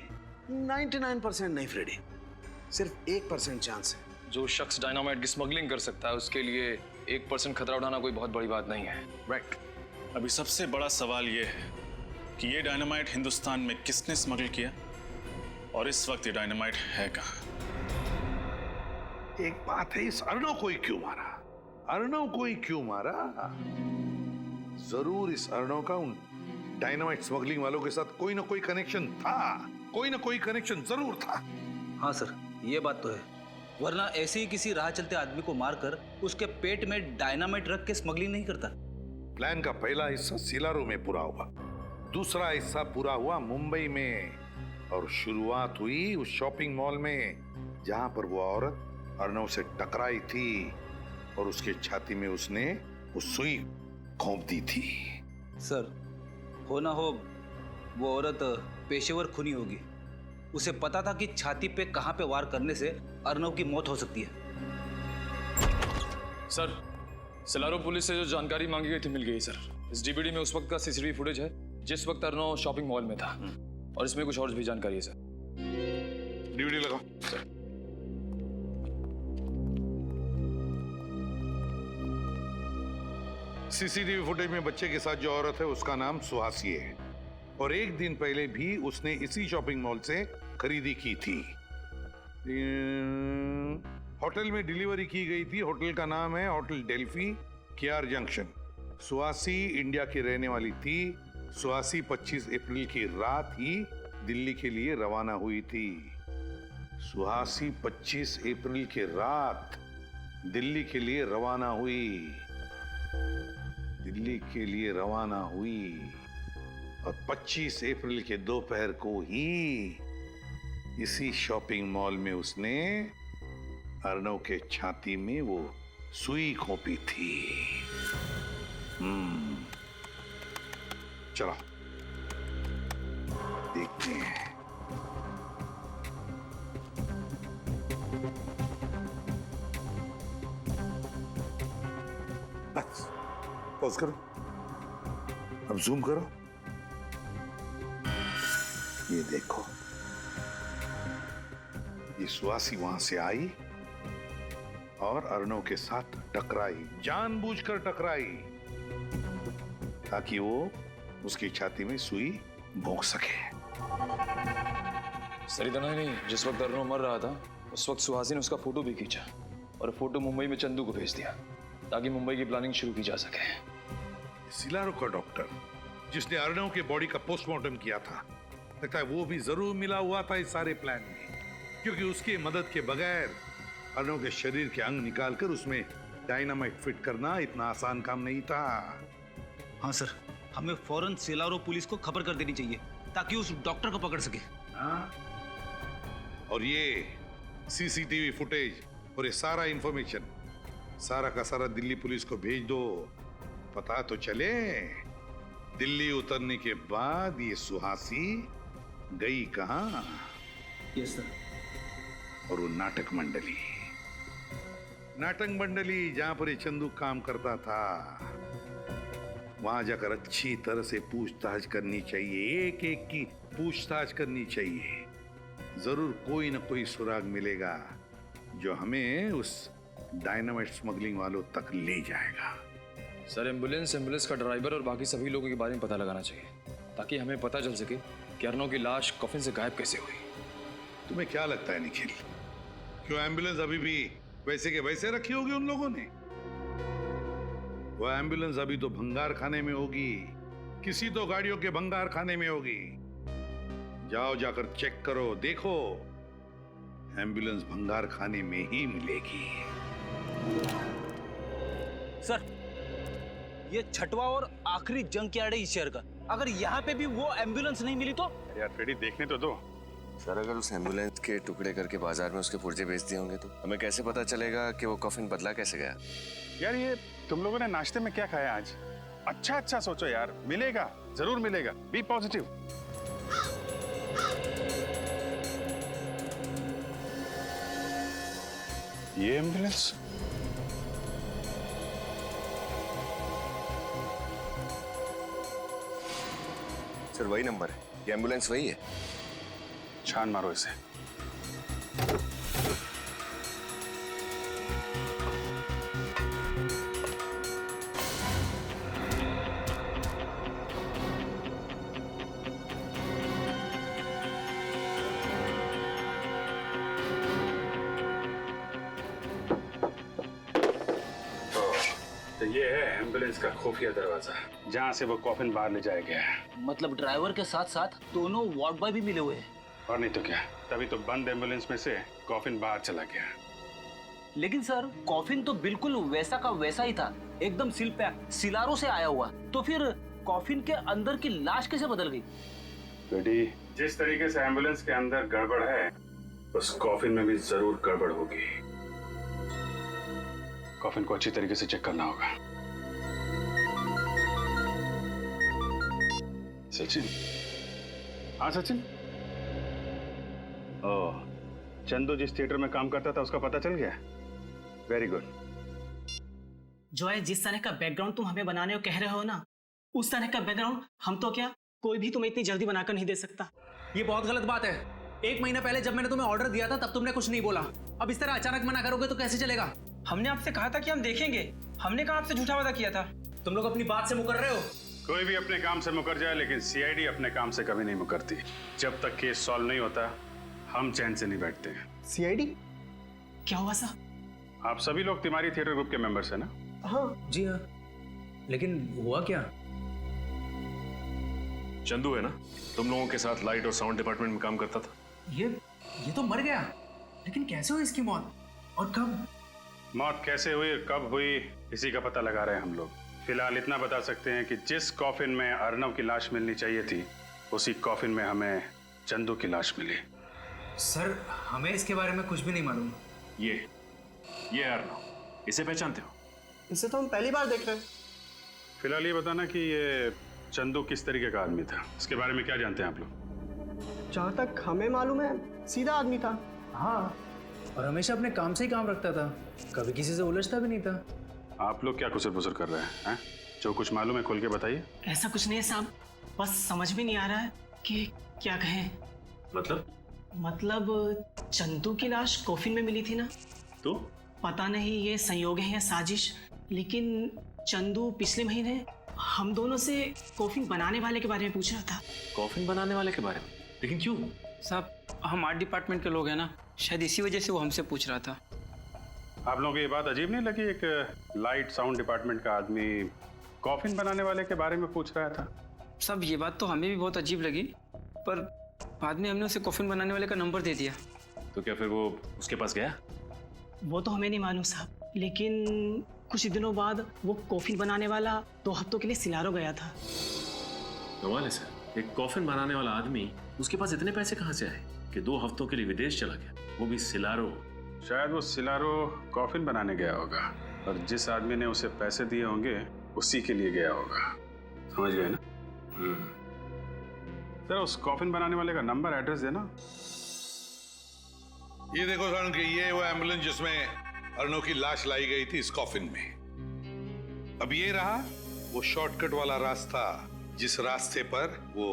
99% नहीं फ्रेडी, सिर्फ 1% चांस है। जो शख्स डायनामाइट की स्मगलिंग कर सकता है, उसके लिए 1% खतरा उठाना कोई बहुत बड़ी बात नहीं है। राइट। अभी सबसे बड़ा सवाल ये है कि ये डायनामाइट हिंदुस्तान में किसने स्मगल किया और इस वक्त ये डायनामाइट है कहाँ? एक बात है, इस अर्नव को ही क्यों मारा? अर्नव को ही क्यों मारा? जरूर इस अर्नव का उन डायनामाइट स्मगलिंग वालों के साथ कोई ना कोई कनेक्शन था, कोई ना कोई कनेक्शन जरूर था। हाँ सर, ये बात तो है, वरना ऐसे ही किसी राह चलते आदमी को मारकर उसके पेट में डायनामाइट रख के स्मगलिंग नहीं करता। प्लान का पहला हिस्सा सिलारू में पूरा हुआ, दूसरा हिस्सा पूरा हुआ मुंबई में, और शुरुआत हुई उस शॉपिंग मॉल में जहां पर वो औरत अर्नव से टकराई थी और उसके छाती में उसने वो सुई घोंप दी थी। सर, हो ना हो वो औरत पेशेवर खूनी होगी, उसे पता था कि छाती पे कहां पे वार करने से अर्नव की मौत हो सकती है। सर, सिलारो पुलिस से जो जानकारी मांगी गई थी मिल गई सर। इस डीवीडी में उस वक्त का सीसीटीवी फुटेज है जिस वक्त अर्नव शॉपिंग मॉल में था, और इसमें कुछ और भी जानकारी है सर। डीवीडी लगाओ सर। सीसीटीवी फुटेज में बच्चे के साथ जो औरत है उसका नाम सुहासी है, और एक दिन पहले भी उसने इसी शॉपिंग मॉल से खरीदी की थी। होटल में डिलीवरी की गई थी। होटल का नाम है hotel Delphi, KR junction. Suhasi India की रहने वाली थी। सुहासी 25 अप्रैल की रात ही दिल्ली के लिए रवाना हुई थी। सुहासी 25 अप्रैल की रात दिल्ली के लिए रवाना हुई, दिल्ली के लिए रवाना हुई, और 25 अप्रैल के दोपहर को ही इसी शॉपिंग मॉल में उसने अर्नव के छाती में वो सुई घोंपी थी। चलो देखते हैं। बस पॉज करो, अब जूम करो। ये देखो, ये सुहासी वहां से आई और अर्नव के साथ टकराई, जानबूझकर टकराई ताकि वो उसकी छाती में सुई भोंक सके। सर, इतना ही नहीं, जिस वक्त अर्नव मर रहा था उस वक्त सुहासी ने उसका फोटो भी खींचा और फोटो मुंबई में चंदू को भेज दिया ताकि मुंबई की प्लानिंग शुरू की जा सके। सिलारो का डॉक्टर जिसने अर्नव के बॉडी का पोस्टमार्टम किया था, लगता है वो भी जरूर मिला हुआ था इस सारे प्लान में, क्योंकि उसकी मदद के बगैर अर्नव के शरीर के अंग निकालकर उसमें डायनामाइट फिट करना इतना आसान काम नहीं था। हाँ सर, हमें फौरन सिलारो पुलिस को खबर कर देनी चाहिए ताकि उस डॉक्टर को पकड़ सके। हाँ? और ये सीसीटीवी फुटेज और ये सारा इंफॉर्मेशन सारा का सारा दिल्ली पुलिस को भेज दो। पता तो चले दिल्ली उतरने के बाद ये सुहासी गई कहां। Yes sir. और वो नाटक मंडली जहां पर ये चंदू काम करता था, वहां जाकर अच्छी तरह से पूछताछ करनी चाहिए, एक एक की पूछताछ करनी चाहिए। जरूर कोई ना कोई सुराग मिलेगा जो हमें उस डायनामाइट स्मगलिंग वालों तक ले जाएगा। सर, एम्बुलेंस का ड्राइवर और बाकी सभी लोगों के बारे में पता लगाना चाहिए ताकि हमें पता चल सके कि अर्नव की लाश कॉफिन से गायब कैसे हुई। तुम्हें क्या लगता है निखिल, क्यों एम्बुलेंस अभी भी वैसे के वैसे रखी होगी उन लोगों ने? वो एम्बुलेंस अभी तो भंगार खाने में होगी, किसी तो गाड़ियों के भंगार खाने में होगी। जाओ जाकर चेक करो, देखो एम्बुलेंस भंगार खाने में ही मिलेगी। सर, ये छठवा और आखिरी जंग यार्ड है इस शहर का। अगर यहाँ पे भी वो एम्बुलेंस नहीं मिली तो? यार फ्रेडी, देखने तो दो। सर, अगर उस एम्बुलेंस के टुकड़े करके बाजार में उसके पुर्जे बेच दिए होंगे तो हमें कैसे पता चलेगा कि वो कॉफिन बदला कैसे गया? यार ये तुम लोगों ने नाश्ते में क्या खाया आज? अच्छा सोचो यार, मिलेगा, जरूर मिलेगा। B positive. ये एम्बुलेंस सर वही नंबर है, ये एम्बुलेंस वही है। छान मारो इसे। तो ये है एम्बुलेंस का खुफिया दरवाजा, जहाँ से वो कॉफिन बाहर ले जाया गया है। मतलब ड्राइवर के साथ साथ दोनों वार्ड बॉय भी मिले हुए हैं। और नहीं तो क्या, तभी तो बंद एम्बुलेंस में से कॉफिन बाहर चला गया। लेकिन सर, कॉफिन तो बिल्कुल वैसा का वैसा ही था, एकदम सील पैक, सिलारो से आया हुआ। तो फिर कॉफिन के अंदर की लाश कैसे बदल गई? बेटी, जिस तरीके से एम्बुलेंस के अंदर गड़बड़ है, उस कॉफिन में भी जरूर गड़बड़ होगी। कॉफिन को अच्छी तरीके से चेक करना होगा। सचिन। हाँ सचिन। ओह, चंदू जिस थिएटर में काम करता था उसका पता चल गया? Very good. जो है जिस तरह का बैकग्राउंड तुम हमें बनाने को कह रहे हो ना, उस तरह का बैकग्राउंड हम तो क्या कोई भी तुम्हें इतनी जल्दी बनाकर नहीं दे सकता। ये बहुत गलत बात है। 1 महीना पहले जब मैंने तुम्हें ऑर्डर दिया था तब तुमने कुछ नहीं बोला। अब इस तरह अचानक मना करोगे तो कैसे चलेगा? हमने आपसे कहा था कि हम देखेंगे, हमने कहा आपसे झूठा वादा किया था। तुम लोग अपनी बात से मुकर रहे हो। कोई भी अपने काम से मुकर जाए, लेकिन सीआईडी अपने काम से कभी नहीं मुकरती। जब तक केस सॉल्व नहीं होता, हम चैन से नहीं बैठते। सीआईडी? क्या हुआ सा? आप सभी लोग तिमारी थिएटर ग्रुप के मेंबर्स हैं ना? हाँ जी हाँ। लेकिन हुआ क्या? चंदू है ना, तुम लोगों के साथ लाइट और साउंड डिपार्टमेंट में काम करता था। ये तो मर गया, लेकिन कैसे हुई इसकी मौत और कब? मौत कैसे हुई और कब हुई, इसी का पता लगा रहे हैं हम लोग। फिलहाल इतना बता सकते हैं कि जिस कॉफिन में अर्नव की लाश मिलनी चाहिए थी, उसी कॉफिन में हमें चंदू की लाश मिली। सर, हमें इसके बारे में कुछ भी नहीं मालूम। ये अर्नव, इसे पहचानते हो? इसे तो हम पहली बार देख रहे हैं। फिलहाल ये बताना कि ये चंदू किस तरीके का आदमी था, इसके बारे में क्या जानते हैं आप लोग? जहाँ तक हमें मालूम है, सीधा आदमी था। हाँ, और हमेशा अपने काम से ही काम रखता था, कभी किसी से उलझता भी नहीं था। आप लोग क्या कुसर पुसर कर रहे हैं? जो कुछ मालूम है खोल के बताइए। ऐसा कुछ नहीं है साहब, बस समझ भी नहीं आ रहा है कि क्या कहें। मतलब चंदू की लाश कॉफिन में मिली थी ना, तो पता नहीं ये संयोग है या साजिश, लेकिन चंदू पिछले महीने हम दोनों से कॉफिन बनाने वाले के बारे में पूछ रहा था। कॉफिन बनाने वाले के बारे में? लेकिन क्यों? साहब, हम आर्ट डिपार्टमेंट के लोग हैं ना, शायद इसी वजह से वो हमसे पूछ रहा था। आप लोगों को ये बात अजीब नहीं लगी, एक लाइट साउंड डिपार्टमेंट का आदमी कॉफिन बनाने वाले के बारे में पूछ रहा था? साहब, ये बात तो हमें भी बहुत अजीब लगी, पर बाद में हमने उसे कॉफिन बनाने वाले का नंबर दे दिया। तो क्या फिर वो उसके पास गया? वो तो हमें नहीं मालूम साहब, लेकिन कुछ दिनों बाद वो कॉफिन बनाने वाला 2 हफ्तों के लिए सिलारो गया था। कमाल है सर, एक कॉफिन बनाने वाला आदमी, उसके पास इतने पैसे कहाँ से आए कि 2 हफ्तों के लिए विदेश चला गया, वो भी सिलारो। शायद वो सिलारो कॉफिन बनाने गया होगा और जिस आदमी ने उसे पैसे दिए होंगे उसी के लिए गया होगा। समझ गए ना? सर उस कॉफिन बनाने वाले का नंबर एड्रेस देना। ये देखो सर कि ये वो एम्बुलेंस जिसमें अर्नव की लाश लाई गई थी इस कॉफिन में। अब ये रहा वो शॉर्टकट वाला रास्ता जिस रास्ते पर वो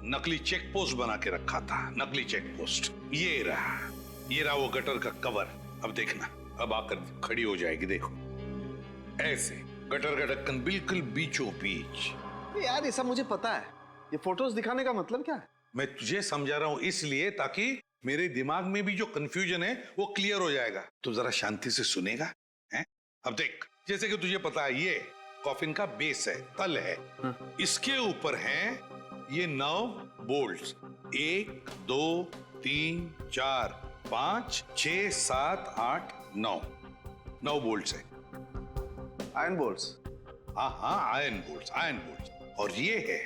नकली चेक पोस्ट बना के रखा था, नकली चेक पोस्ट। ये रहा वो गटर का कवर। अब देखना, अब आकर खड़ी हो जाएगी, देखो ऐसे गटर का ढक्कन बिल्कुल बीचों बीच। यार ये सब मुझे पता है, ये फोटोज दिखाने का मतलब क्या है? मैं तुझे समझा रहा हूं इसलिए ताकि मेरे दिमाग में भी जो कंफ्यूजन है वो क्लियर हो जाएगा। तो जरा शांति से सुनेगा हैं? अब देख, जैसे कि तुझे पता है ये कॉफिन का बेस है, तल है। इसके ऊपर हैं ये 9 बोल्ट्स। 1 2 3 4 5 6 7 8 9 बोल्ट्स है। Iron bolts? हाँ आयरन बोल्ट्स। और ये है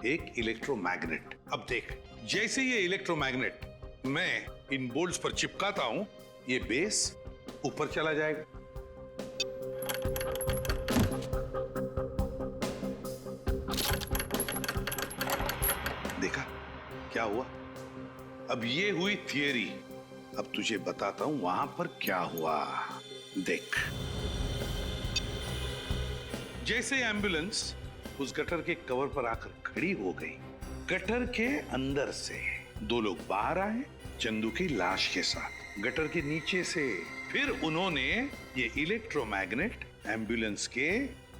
एक इलेक्ट्रोमैग्नेट। अब देख, जैसे ये इलेक्ट्रोमैग्नेट मैं इन बोल्ट्स पर चिपकाता हूं, ये बेस ऊपर चला जाएगा। देखा क्या हुआ? अब ये हुई थियरी, अब तुझे बताता हूं वहां पर क्या हुआ। देख, जैसे एम्बुलेंस उस गटर के कवर पर आकर खड़ी हो गई, गटर के अंदर से 2 लोग बाहर आए चंदू की लाश के साथ, गटर के नीचे से। फिर उन्होंने ये इलेक्ट्रोमैग्नेट एम्बुलेंस के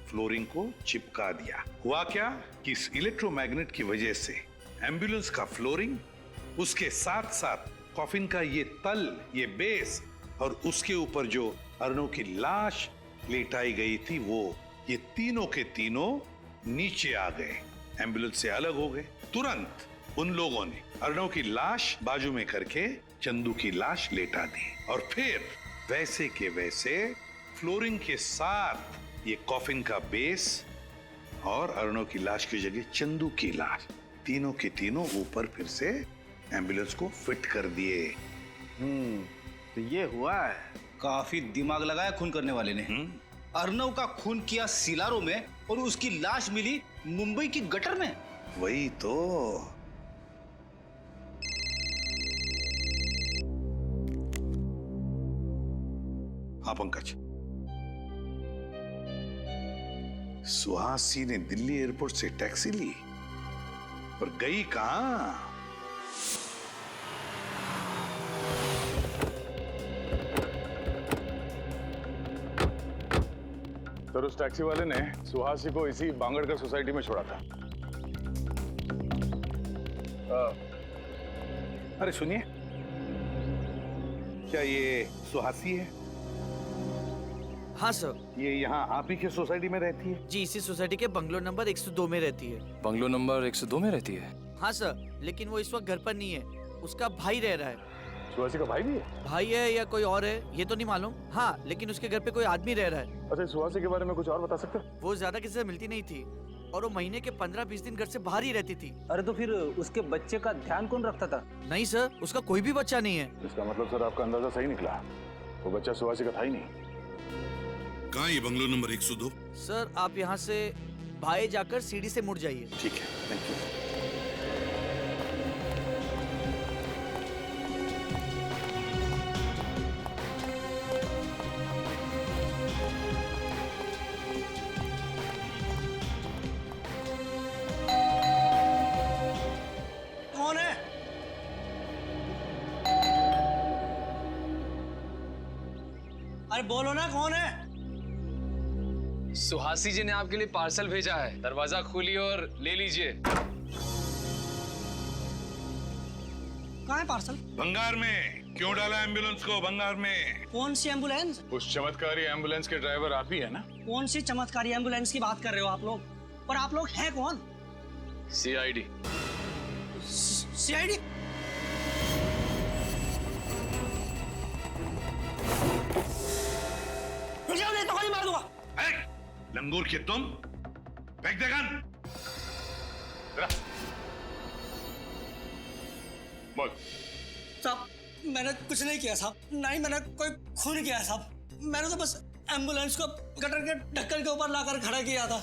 फ्लोरिंग को चिपका दिया। हुआ क्या कि इस इलेक्ट्रोमैग्नेट की वजह से एम्बुलेंस का फ्लोरिंग, उसके साथ साथ कॉफिन का ये तल, ये बेस और उसके ऊपर जो अर्नव की लाश लेटाई गई थी, वो ये तीनों के तीनों नीचे आ गए, एम्बुलेंस से अलग हो गए। तुरंत उन लोगों ने अर्नव की लाश बाजू में करके चंदू की लाश लेटा दी और फिर वैसे के वैसे फ्लोरिंग के साथ ये कॉफिन का बेस और अर्नव की लाश की जगह चंदू की लाश, तीनों के तीनों ऊपर फिर से एम्बुलेंस को फिट कर दिए। तो ये हुआ है। काफी दिमाग लगाया खून करने वाले ने। अर्नव का खून किया सिलारो में और उसकी लाश मिली मुंबई की गटर में। वही तो। हाँ पंकज, सुहासी ने दिल्ली एयरपोर्ट से टैक्सी ली पर गई कहां? सर उस टैक्सी वाले ने सुहासी को इसी बांगड़कर सोसाइटी में छोड़ा था। अरे सुनिए, क्या ये सुहासी है? हाँ सर। ये यहाँ आप ही के सोसाइटी में रहती है? जी, इसी सोसाइटी के बंगलो नंबर 102 में रहती है। बंगलो नंबर 102 में रहती है? हाँ सर, लेकिन वो इस वक्त घर पर नहीं है, उसका भाई रह रहा है। सुहासी का भाई भी है? भाई है या कोई और है ये तो नहीं मालूम। हाँ, लेकिन उसके घर पे कोई आदमी रह रहा है। अच्छा, सुहासी के बारे में कुछ और बता सकते हो? वो ज्यादा किसी से मिलती नहीं थी और वो महीने के 15-20 दिन घर से बाहर ही रहती थी। अरे तो फिर उसके बच्चे का ध्यान कौन रखता था? नहीं सर, उसका कोई भी बच्चा नहीं है। इसका मतलब सर आपका अंदाजा सही निकला, वो बच्चा सुहासी का था ही नहीं। कहाँ ये बंगलो नंबर 102? सर आप यहाँ से बाएं जाकर सीढ़ी से मुड़ जाइए। ठीक है, थैंक यू। कौन है? अरे बोलो ना, कौन है? सुहासी जी ने आपके लिए पार्सल भेजा है, दरवाजा खोलिए और ले लीजिए। कहाँ है पार्सल? भंगार में। क्यों डाला एम्बुलेंस को भंगार में? कौन सी एम्बुलेंस? उस चमत्कारी एम्बुलेंस के ड्राइवर आप ही है ना? कौन सी चमत्कारी एम्बुलेंस की बात कर रहे हो आप लोग? और आप लोग हैं कौन? CID। सीआईडी। रुक जाओ, नहीं तो गोली मार दूंगा। लंगूर के तुम फेंक दे गन। बोल। साहब मैंने कुछ नहीं किया साहब, ना ही मैंने कोई खून किया साहब। मैंने तो बस एम्बुलेंस को गटर के ढक्कन के ऊपर लाकर खड़ा किया था।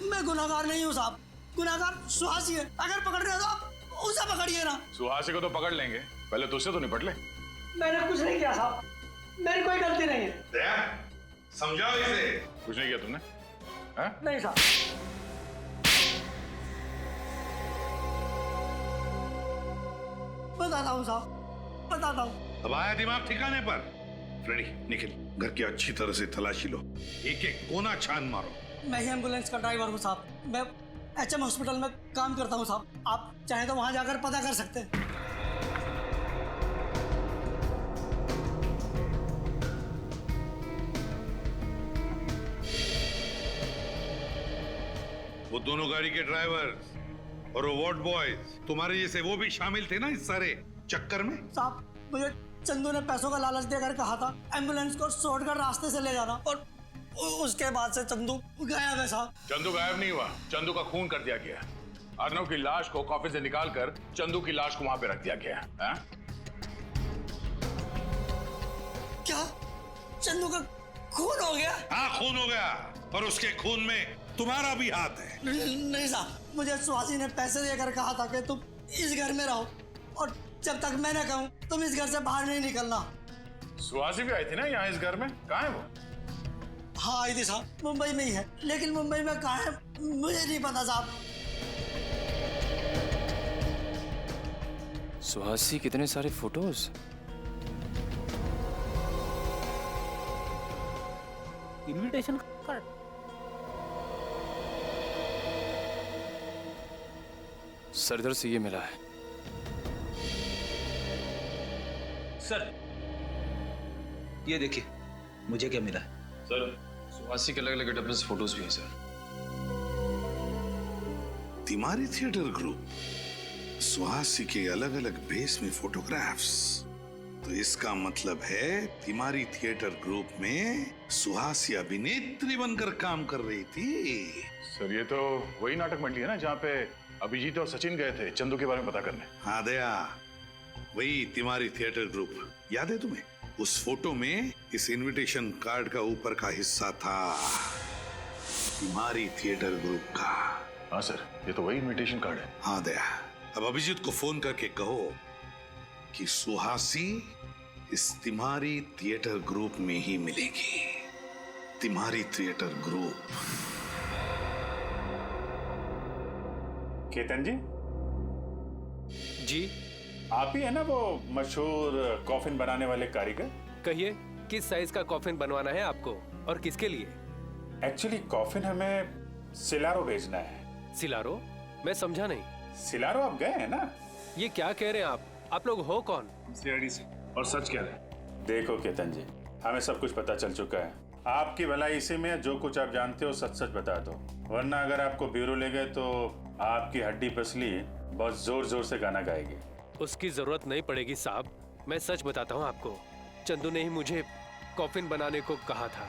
मैं गुनाहगार नहीं हूँ साहब, गुनाहगार सुहासी है। अगर पकड़ रहे हो तो आप उसे पकड़िए ना। सुहासी को तो पकड़ लेंगे, पहले तुझसे तो निपट ले। मैंने कुछ नहीं किया साहब, मेरी कोई गलती नहीं है। समझाओ इसे। कुछ नहीं किया तुमने? नहीं साहब। बताता हूँ साहब, बताता हूँ। अब आया दिमाग ठिकाने पर? फ्रेडी निखिल, घर की अच्छी तरह से तलाशी लो, एक एक कोना छान मारो। मैं ही एम्बुलेंस का ड्राइवर हूँ साहब, मैं एचएम हॉस्पिटल में काम करता हूँ साहब। आप चाहें तो वहां जाकर पता कर सकते हैं। वो दोनों गाड़ी के ड्राइवर और वो वार्ड बॉयज तुम्हारे जैसे वो भी शामिल थे ना इस सारे चक्कर में? साहब मुझे चंदू ने पैसों का लालच देकर कहा था एम्बुलेंस को शॉर्टकट रास्ते से ले जाना, और उसके बाद से चंदू गायब है साहब। चंदू गायब नहीं हुआ, चंदू का खून कर दिया गया। अर्नव की लाश को कॉफी से निकालकर चंदू की लाश को वहां पे रख दिया गया है। क्या चंदू का खून हो गया? हाँ खून हो गया, और उसके खून में तुम्हारा भी हाथ है। नहीं साहब, मुझे सुहासी ने पैसे देकर कहा था कि तुम इस घर में रहो, और जब तक मैं न कहूं तुम इस घर से बाहर नहीं निकलना। सुहासी भी आई थी ना यहाँ इस घर में, कहाँ है वो? हाँ आई थी साहब, मुंबई में ही है, लेकिन मुंबई में कहाँ है मुझे नहीं पता साहब। सुहासी कितने सारे फोटोज। Invitation card. सर इधर से ये मिला है। सर ये देखिए मुझे क्या मिला है। सर सुहासी के अलग अलग गेटअप में फोटोज भी हैं सर। तिमारी थिएटर ग्रुप, सुहासी के अलग अलग बेस में फोटोग्राफ्स, तो इसका मतलब है तिमारी थिएटर ग्रुप में सुहासी अभिनेत्री बनकर काम कर रही थी। सर ये तो वही नाटक मंडली है ना जहाँ पे अभिजीत और सचिन गए थे चंदू के बारे में पता करने। हाँ दया, वही तिमारी थिएटर ग्रुप, याद है तुम्हें? उस फोटो में इस इनविटेशन कार्ड का ऊपर का हिस्सा था तिमारी थिएटर ग्रुप का। हाँ सर, ये तो वही इनविटेशन कार्ड है। हाँ दया, अब अभिजीत को फोन करके कहो कि सुहासी इस तिमारी थिएटर ग्रुप में ही मिलेगी। तिमारी थिएटर ग्रुप। केतन जी जी आप ही है ना वो मशहूर कॉफिन बनाने वाले कारीगर? कहिए किस साइज का कॉफिन बनवाना है आपको और किसके लिए? एक्चुअली कॉफिन हमें सिलारो भेजना है। सिलारो? मैं समझा नहीं। सिलारो आप गए हैं ना? ये क्या कह रहे हैं आप लोग हो कौन? सीआईडी से। और सच कह रहे हैं। देखो केतन जी, हमें सब कुछ पता चल चुका है। आपकी भलाई इसी में, जो कुछ आप जानते हो सच सच बता दो, वरना अगर आपको ब्यूरो ले गए तो आपकी हड्डी पसली बहुत जोर जोर से गाना गाएगी। उसकी जरूरत नहीं पड़ेगी साहब, मैं सच बताता हूँ आपको। चंदू ने ही मुझे कॉफिन बनाने को कहा था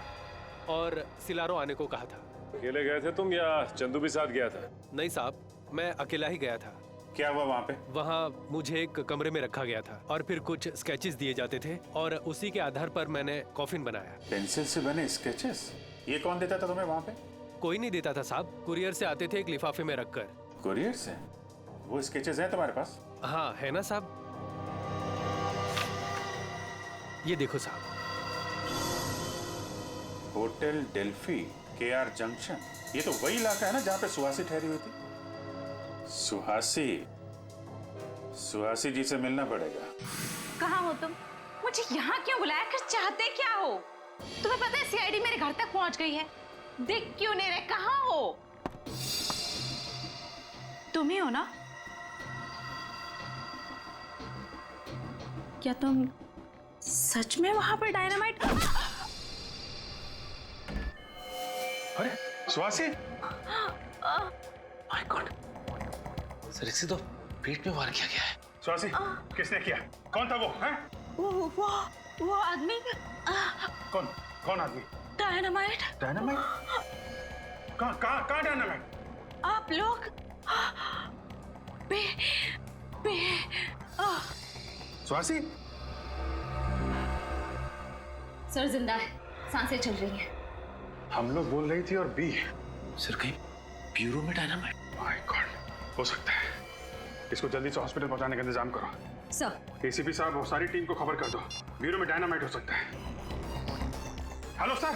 और सिलारो आने को कहा था। अकेले गए थे तुम या चंदू भी साथ गया था? नहीं साहब, मैं अकेला ही गया था। क्या हुआ वहाँ पे? वहाँ मुझे एक कमरे में रखा गया था और फिर कुछ स्केचेस दिए जाते थे और उसी के आधार पर मैंने कॉफिन बनाया। पेंसिल से बने स्केचेस? ये कौन देता था तुम्हें वहाँ पे? कोई नहीं देता था साहब, कुरियर से आते थे एक लिफाफे में रखकर। कुरियर से? वो स्केचेस हैं तुम्हारे पास? हाँ है ना साहब, ये देखो साहब। होटल डेल्फी, केआर जंक्शन, ये तो वही इलाका है ना जहाँ पे सुहासी ठहरी हुई थी। सुहासी जी से मिलना पड़ेगा। कहाँ हो तुम? मुझे यहाँ क्यों बुलाया कर? चाहते क्या हो? तुम्हें पता है सीआईडी मेरे घर तक पहुंच गई है। दिख क्यों नहीं रहे? कहाँ हो? तुम ही हो ना? क्या तुम सच में वहां पर डायनामाइट? अरे सुहासी! माय गॉड, सर इसे तो पेट में वार किया गया है। स्वासी, किसने किया? कौन था वो? हैं? वो आदमी। कौन आदमी? डायनामाइट। डायनामाइट? कहाँ डायनामाइट? आप लोग स्वासी? सर जिंदा है, सांसें चल रही हैं। हम लोग बोल रही थी और बी। सर कहीं ब्यूरो में डायनामाइट? माय गॉड, हो सकता है। इसको जल्दी से हॉस्पिटल पहुंचाने का इंतजाम करो। सर। एसीपी साहब और सारी टीम को खबर कर दो, ब्यूरो में डायनामाइट हो सकता है। Hello sir.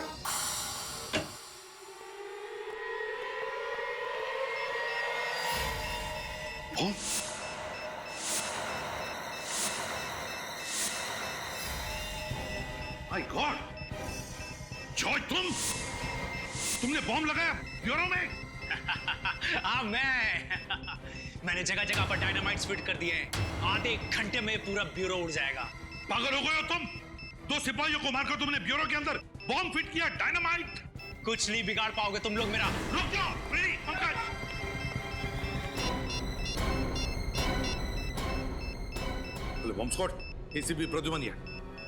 My God, Joy तुमने बॉम्ब लगाया ब्यूरो में? हाँ मैंने जगह जगह पर डायनामाइट्स फिट कर दिए हैं। आधे घंटे में पूरा ब्यूरो उड़ जाएगा। पागल हो गए हो तुम? 2 सिपाहियों को मारकर तुमने ब्यूरो के अंदर बॉम्ब फिट किया, डायनामाइट? कुछ नहीं बिगाड़ पाओगे तुम लोग मेरा। रुक जाओ, Pankaj. Bomb squad, ACP Pradyuman,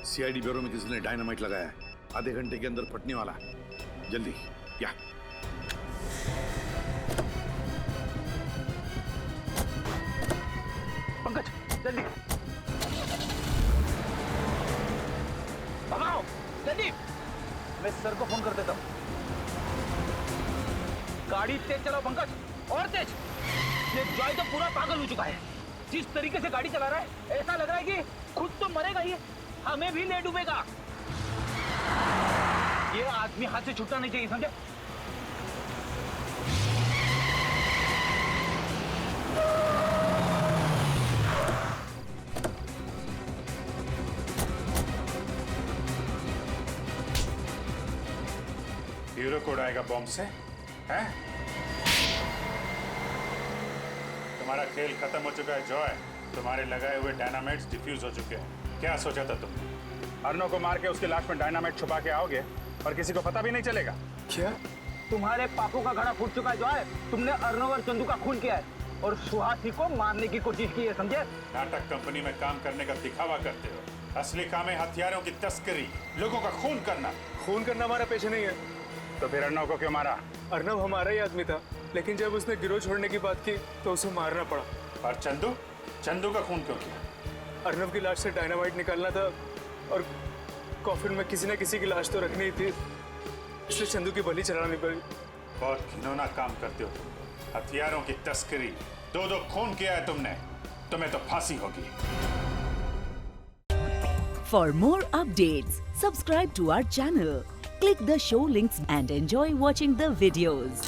CID bureau में किसी ने डायनामाइट लगाया है। आधे घंटे के अंदर फटने वाला है, जल्दी या। पंकज जल्दी भगाओ, जल्दी। मैं सर को फोन कर देता हूँ। गाड़ी तेज चलाओ पंकज, और तेज। ये जॉय तो पूरा पागल हो चुका है। जिस तरीके से गाड़ी चला रहा है ऐसा लग रहा है कि खुद तो मरेगा ही, हमें भी ले डूबेगा। ये आदमी हाथ से छूटना नहीं चाहिए, समझे? ब्यूरो कोड आएगा बॉम्ब से, हैं? तुम्हारा खेल खत्म हो चुका है जॉय। तुम्हारे लगाए हुए डायनामाइट्स डिफ्यूज हो चुके हैं। क्या सोचा था तुमने? अर्नो को मार के उसकी लाश में डायनामाइट छुपा के आओगे और किसी को पता भी नहीं चलेगा? क्या? तुम्हारे पापों का घड़ा फूट चुका है जॉय। तुमने अर्नव और चंदू का खून किया है और सुहासी को मारने की कोशिश की है, समझे? नाटक कंपनी में काम करने का दिखावा करते हो। असली काम है हथियारों की तस्करी, लोगों का खून करना। खून करना हमारा पेशा नहीं है। तो फिर अर्नव को क्यों मारा? अर्नव हमारा ही आदमी था, लेकिन जब उसने गिरोह छोड़ने की बात की तो उसे मारना पड़ा। और चंदू का खून क्यों किया? अर्नव की लाश से डायनामाइट निकालना था और कॉफिन में किसी न किसी की लाश तो रखनी ही थी, इसलिए चंदू की बलि चढ़ानी पड़ी। बहुत घिनौना काम करते हो तुम। हथियारों की तस्करी, 2 खून किया है तुमने, तुम्हें तो फांसी होगी। For more updates, subscribe to our channel, click the show links and enjoy watching the videos.